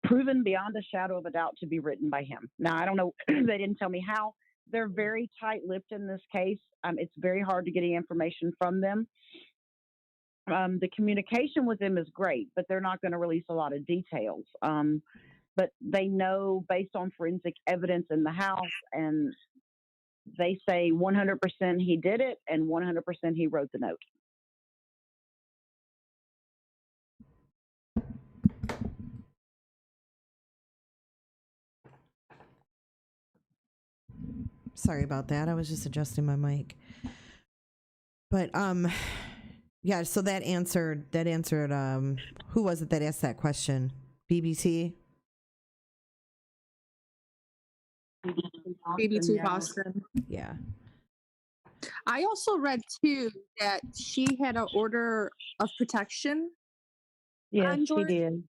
proven beyond a shadow of a doubt to be written by him. Now, I don't know; they didn't tell me how. They're very tight-lipped in this case. It's very hard to get any information from them. The communication with them is great, but they're not going to release a lot of details. But they know based on forensic evidence in the house, and they say 100% he did it and 100% he wrote the note. Sorry about that. I was just adjusting my mic. But yeah, so that answered who was it that asked that question? BBC? BBT Boston. Yeah. I also read too that she had an order of protection. Yes, she did.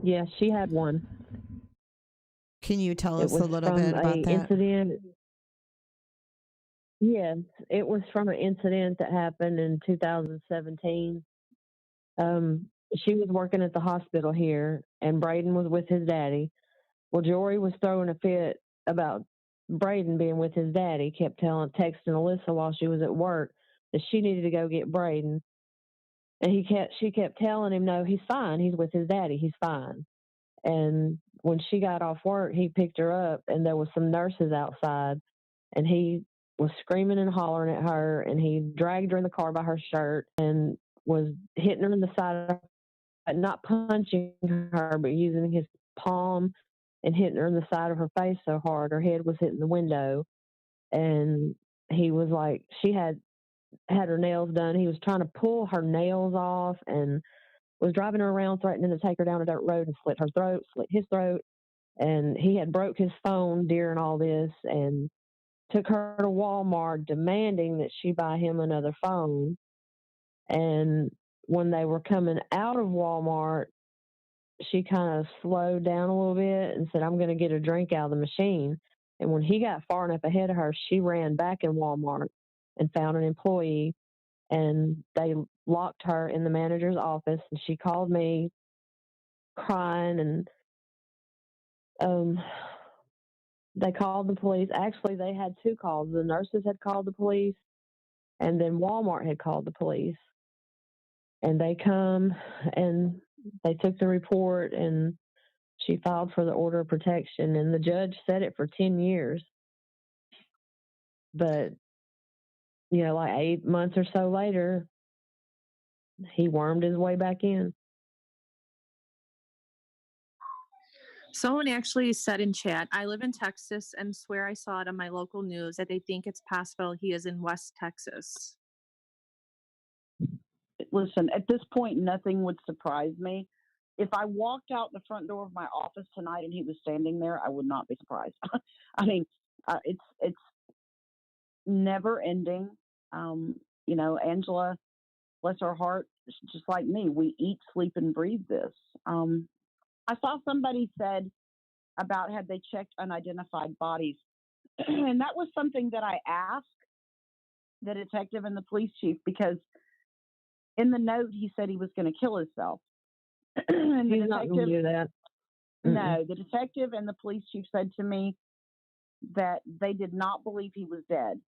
Yes, she had one. Can you tell us a little bit about that? Incident. Yes, it was from an incident that happened in 2017. She was working at the hospital here, and Braden was with his daddy. Well, JORY was throwing a fit about Braden being with his daddy, kept texting ALYSSA while she was at work that she needed to go get Braden. And she kept telling him, no, he's fine. He's with his daddy. He's fine. And when she got off work, he picked her up, and there was some nurses outside, and he was screaming and hollering at her, and he dragged her in the car by her shirt and was hitting her in the side of her, not punching her, but using his palm and hitting her in the side of her face so hard her head was hitting the window. And he was like, she had her nails done. He was trying to pull her nails off and was driving her around, threatening to take her down a dirt road and slit his throat. And he had broke his phone during all this and took her to Walmart demanding that she buy him another phone. And when they were coming out of Walmart, she kind of slowed down a little bit and said, I'm going to get a drink out of the machine. And when he got far enough ahead of her, she ran back in Walmart and found an employee, and they locked her in the manager's office. And she called me crying, and they called the police. Actually, they had two calls. The nurses had called the police, and then Walmart had called the police. And they come and they took the report, and she filed for the order of protection, and the judge set it for 10 years. But, like 8 months or so later, he wormed his way back in. Someone actually said in chat, I live in Texas and swear I saw it on my local news that they think it's possible he is in West Texas. Listen, at this point, nothing would surprise me. if I walked out the front door of my office tonight and he was standing there, I would not be surprised. I mean, it's never ending. You know, Angela, bless her heart, just like me, we eat, sleep, and breathe this. I saw somebody said about had they checked unidentified bodies, and that was something that I asked the detective and the police chief, because in the note he said he was going to kill himself. And He's not going to do that. No, the detective and the police chief said to me that they did not believe he was dead.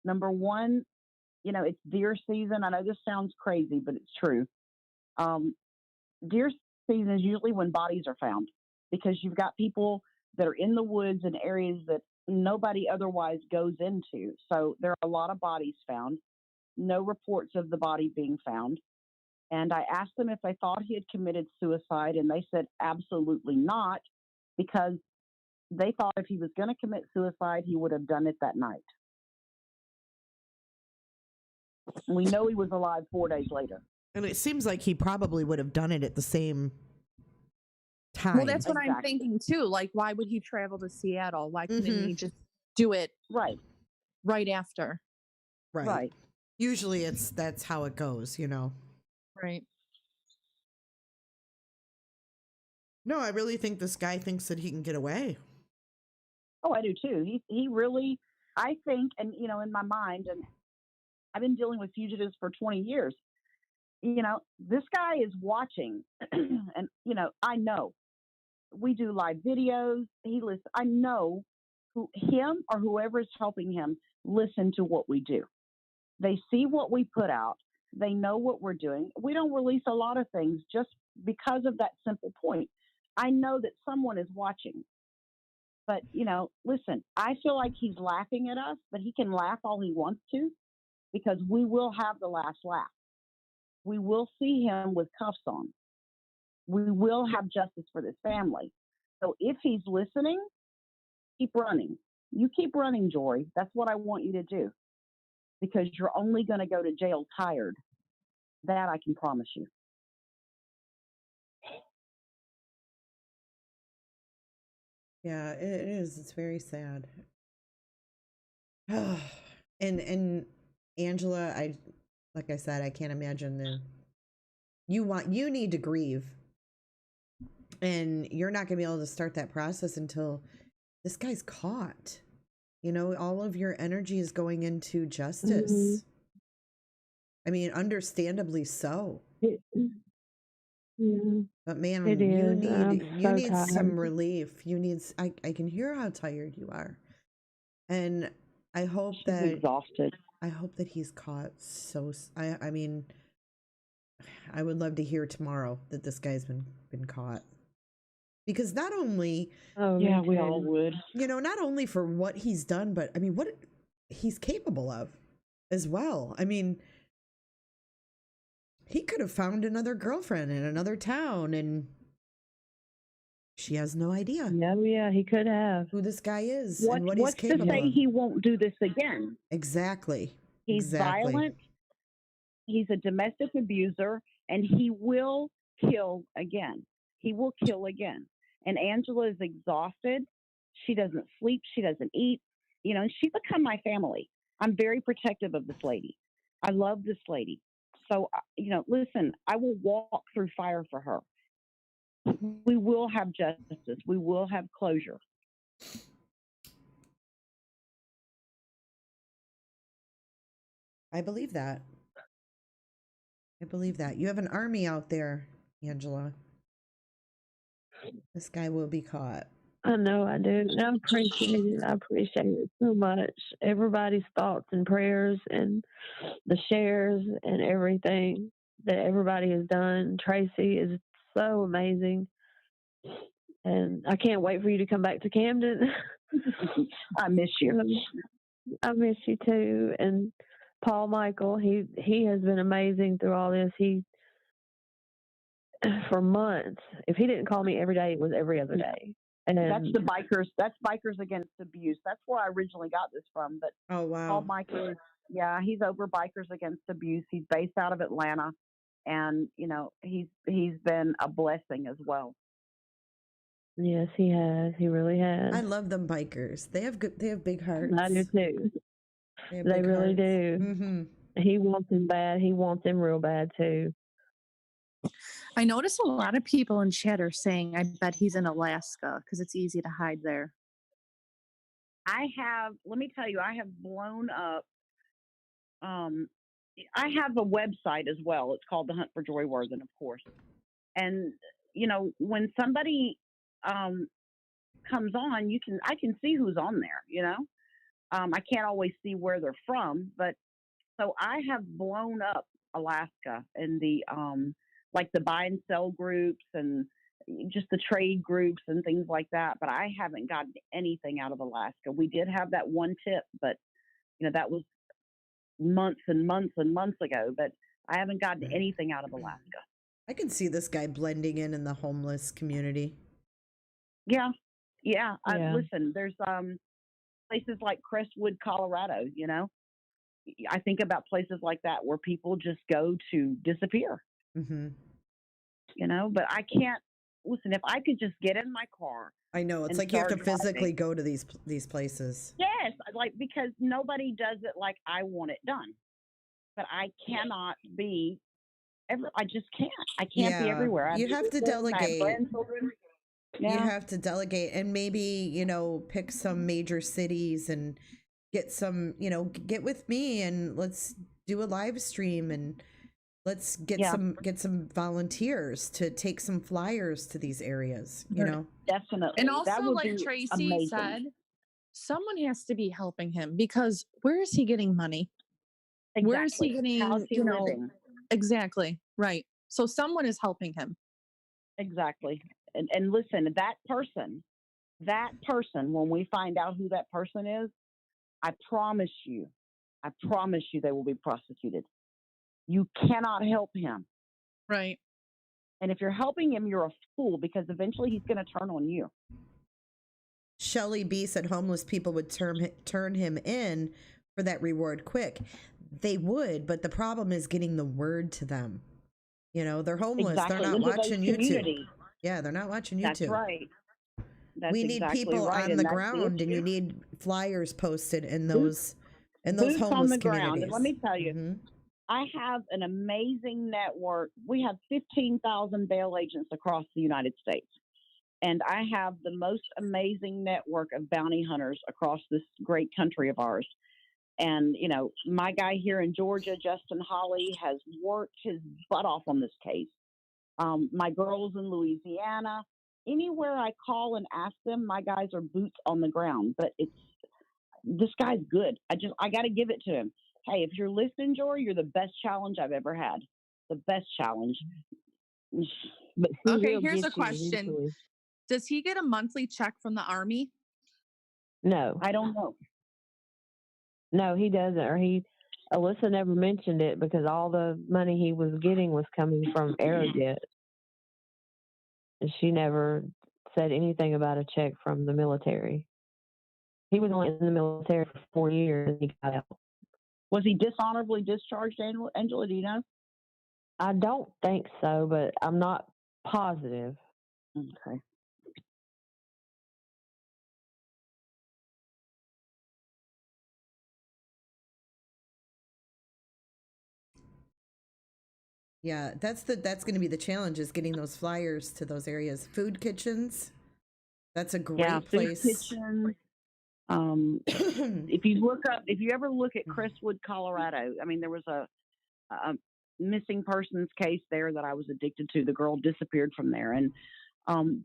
Number one, you know, it's deer season. I know this sounds crazy, but it's true. Deer season is usually when bodies are found, because you've got people that are in the woods in areas that nobody otherwise goes into. So there are a lot of bodies found, no reports of the body being found. And I asked them if they thought he had committed suicide, and they said absolutely not, because they thought if he was going to commit suicide, he would have done it that night. We know he was alive 4 days later. And it seems like he probably would have done it at the same time. Well, that's what I'm thinking too. Like, why would he travel to Seattle? Why couldn't he just do it right after? Right. Usually that's how it goes, you know. Right. No, I really think this guy thinks that he can get away. Oh, I do too. He really, I think, and you know, in my mind, and I've been dealing with fugitives for 20 years. You know, this guy is watching, and you know, I know we do live videos. He listens. I know him or whoever is helping him listen to what we do. They see what we put out. They know what we're doing. We don't release a lot of things just because of that simple point. I know that someone is watching. But, you know, listen, I feel like he's laughing at us, but he can laugh all he wants to, because we will have the last laugh. We will see him with cuffs on. We will have justice for this family. So if he's listening, keep running. You keep running, Jory. That's what I want you to do, because you're only going to go to jail tired. That I can promise you. Yeah, it is. It's very sad. And Angela, like I said, I can't imagine you need to grieve. And you're not going to be able to start that process until this guy's caught. You know, all of your energy is going into justice. I mean, understandably so. But man, you need some relief. You need, I can hear how tired you are. And I hope She's exhausted. I hope that he's caught. I mean, I would love to hear tomorrow that this guy's been caught. Because not only, yeah, we all would. You know, not only for what he's done, but I mean, what he's capable of as well. I mean, he could have found another girlfriend in another town, and she has no idea. Yeah, he could have. Who this guy is and what he's capable of. What's to say he won't do this again? Exactly. He's violent. He's a domestic abuser, and he will kill again. He will kill again. And Angela is exhausted. She doesn't sleep. She doesn't eat. You know, she's become my family. I'm very protective of this lady. I love this lady. So, you know, listen, I will walk through fire for her. We will have justice. We will have closure. I believe that. I believe that. You have an army out there, Angela. This guy will be caught. I know I do. I appreciate it. I appreciate it so much. Everybody's thoughts and prayers and the shares and everything that everybody has done. Tracy is so amazing. And I can't wait for you to come back to Camden. I miss you. I miss you too. And Paul Michael, he has been amazing through all this. For months, if he didn't call me every day, it was every other day. And that's the bikers. That's Bikers Against Abuse. That's where I originally got this from. But oh wow, Paul Michael, yeah, he's over Bikers Against Abuse. He's based out of Atlanta. and he's been a blessing as well. Yes, he has. He really has. I love them bikers. They have big hearts. I do too. They really do. Mm-hmm. He wants him bad. He wants him real bad too. I notice a lot of people in chat are saying, I bet he's in Alaska because it's easy to hide there. Let me tell you, I have blown up. I have a website as well. It's called The Hunt for Jory Worthen, of course. And, when somebody comes on, I can see who's on there, I can't always see where they're from, but so I have blown up Alaska and the like the buy and sell groups and just the trade groups and things like that. But I haven't gotten anything out of Alaska. We did have that one tip, but that was months and months and months ago. But I haven't gotten anything out of Alaska. I can see this guy blending in the homeless community. Yeah. Listen, there's places like Crestwood, Colorado. I think about places like that where people just go to disappear. Mm-hmm. But I can't listen. If I could just get in my car. I know it's like you have to physically go to these places. Yes, because nobody does it like I want it done. But I cannot be. I just can't. I can't be everywhere. You have to delegate. Yeah. You have to delegate, and maybe pick some major cities and get some. Get with me and let's do a live stream and let's get some volunteers to take some flyers to these areas. Definitely. And also, like Tracy said, someone has to be helping him because where is he getting money? Exactly. Where is he getting? How's he living? Exactly. Right. So someone is helping him. Exactly. And listen, that person, when we find out who that person is, I promise you they will be prosecuted. You cannot help him. Right. And if you're helping him, you're a fool because eventually he's going to turn on you. Shelly B said homeless people would turn him in for that reward quick. They would, but the problem is getting the word to them. They're homeless. Exactly. They're not watching YouTube. Yeah, they're not watching YouTube. That's right. We need people on the ground, and you need flyers posted in those homeless on the communities. Ground. And let me tell you, I have an amazing network. We have 15,000 bail agents across the United States. And I have the most amazing network of bounty hunters across this great country of ours. And, my guy here in Georgia, Justin Holly, has worked his butt off on this case. My girls in Louisiana, anywhere I call and ask them, my guys are boots on the ground. But this guy's good. I got to give it to him. Hey, if you're listening, Jory, you're the best challenge I've ever had. The best challenge. But okay, here's a question. Does he get a monthly check from the Army? No. I don't know. No, he doesn't. Alyssa never mentioned it because all the money he was getting was coming from Aerojet. And she never said anything about a check from the military. He was only in the military for 4 years and he got out. Was he dishonorably discharged, Angela? Do you know? I don't think so, but I'm not positive. Okay. Yeah, that's going to be the challenge, is getting those flyers to those areas. Food kitchens, that's a great place. Food kitchens. If you ever look at Crestwood, Colorado, I mean, there was a missing persons case there that I was addicted to. The girl disappeared from there, and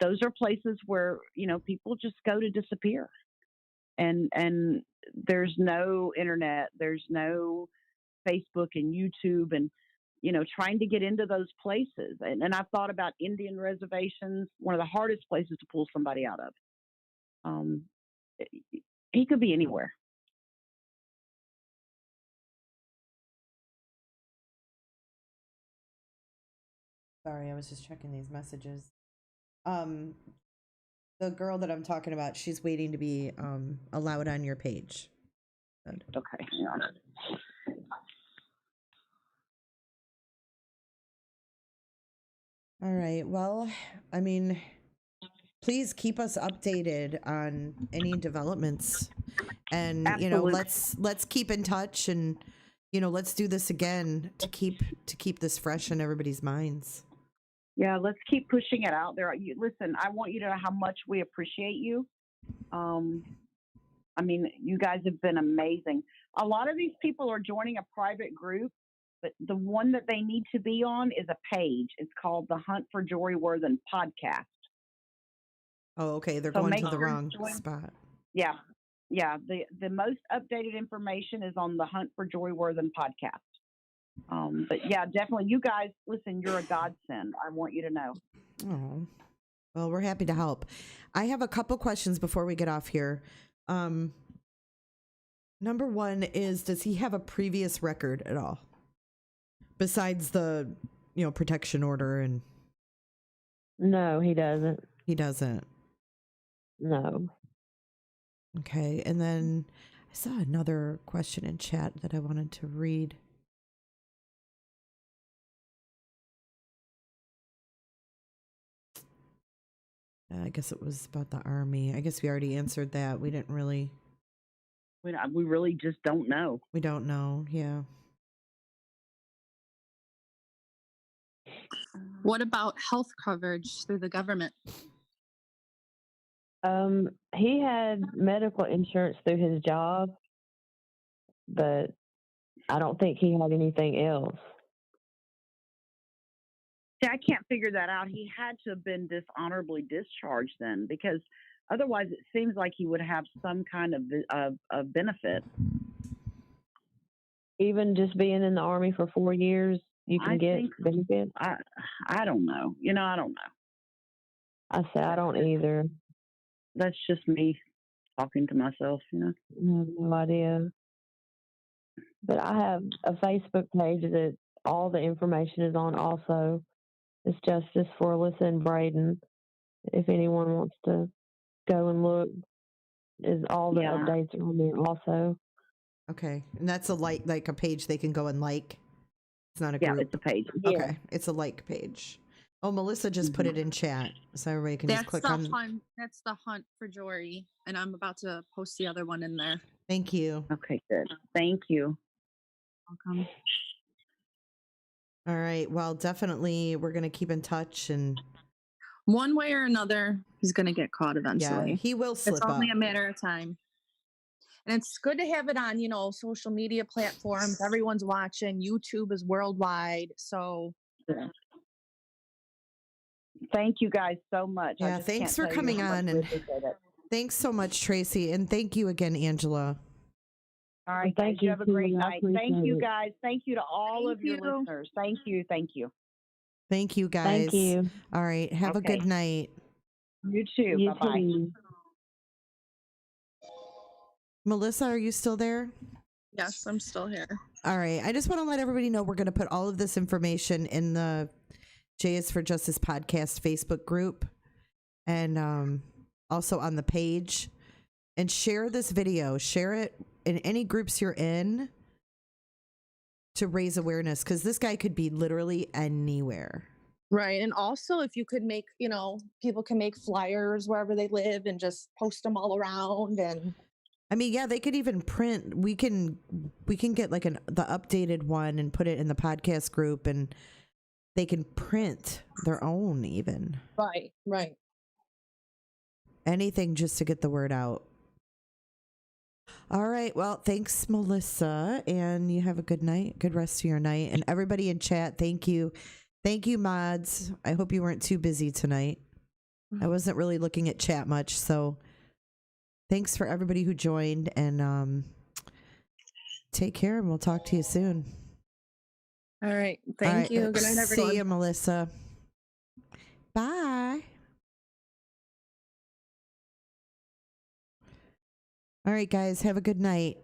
those are places where people just go to disappear, and there's no internet, there's no Facebook and YouTube, and trying to get into those places. And I've thought about Indian reservations, one of the hardest places to pull somebody out of. He could be anywhere. Sorry, I was just checking these messages. The girl that I'm talking about, she's waiting to be allowed on your page. Okay, hang on. All right. Well, I mean, please keep us updated on any developments, and Absolutely. let's keep in touch, and let's do this again to keep this fresh in everybody's minds. Yeah, let's keep pushing it out there. Listen, I want you to know how much we appreciate you. I mean, you guys have been amazing. A lot of these people are joining a private group, but the one that they need to be on is a page. It's called the Hunt for JORY Worthen podcast. Oh, okay. They're going to the wrong spot. Yeah. Yeah. The most updated information is on the Hunt for JORY Worthen podcast. But yeah, definitely. You guys, listen, you're a godsend. I want you to know. Oh, well, we're happy to help. I have a couple questions before we get off here. Number one is, does he have a previous record at all? Besides the, protection order and... No, he doesn't. He doesn't. No. Okay, and then I saw another question in chat that I wanted to read. I guess it was about the Army. I guess we already answered that. We didn't really... We really just don't know. We don't know, yeah. What about health coverage through the government? He had medical insurance through his job, but I don't think he had anything else. See, I can't figure that out. He had to have been dishonorably discharged then, because otherwise it seems like he would have some kind of benefit. Even just being in the Army for 4 years, you can get benefits? I don't know. I don't know. I say I don't either. That's just me talking to myself, I have no idea. But I have a Facebook page that all the information is on also. It's Justice for Alyssa and Braden. If anyone wants to go and look, all the updates are on there also. Okay, and that's like a page they can go and like. It's not a group. Yeah, it's a page. Okay, Yeah. It's a like page. Oh, Melissa just put it in chat, so everybody can just click on. That's the Hunt for JORY, and I'm about to post the other one in there. Thank you. Okay, good. Thank you. Welcome. All right. Well, definitely, we're gonna keep in touch, and one way or another, he's gonna get caught eventually. Yeah, he will slip It's only up. a matter of time. And it's good to have it on, social media platforms. Everyone's watching. YouTube is worldwide. So thank you guys so much. Yeah, thanks for coming on, and thanks so much, Tracy, and thank you again, Angela. All right, Thank guys, you you have a too. great I night. Thank appreciate you, it. guys. Thank you to all Thank of your you. listeners. Thank you. Thank you. Thank you, guys. Thank you. All right. Have a Okay. good night. You too. You Bye-bye. too. Melissa, are you still there? yes, I'm still here. All right. I just want to let everybody know we're going to put all of this information in the J is for Justice podcast Facebook group, and also on the page. And share this video. Share it in any groups you're in to raise awareness, because this guy could be literally anywhere. Right. And also, if you could make, people can make flyers wherever they live and just post them all around. And I mean, yeah, they could even print. We can get like the updated one and put it in the podcast group, and they can print their own even. Right. Anything just to get the word out. All right. Well, thanks, Melissa. And you have a good night. Good rest of your night. And everybody in chat, thank you. Thank you, mods. I hope you weren't too busy tonight. I wasn't really looking at chat much. So thanks for everybody who joined. And take care. And we'll talk to you soon. All right. Thank you. Good night, everyone. See you, Melissa. Bye. All right, guys. Have a good night.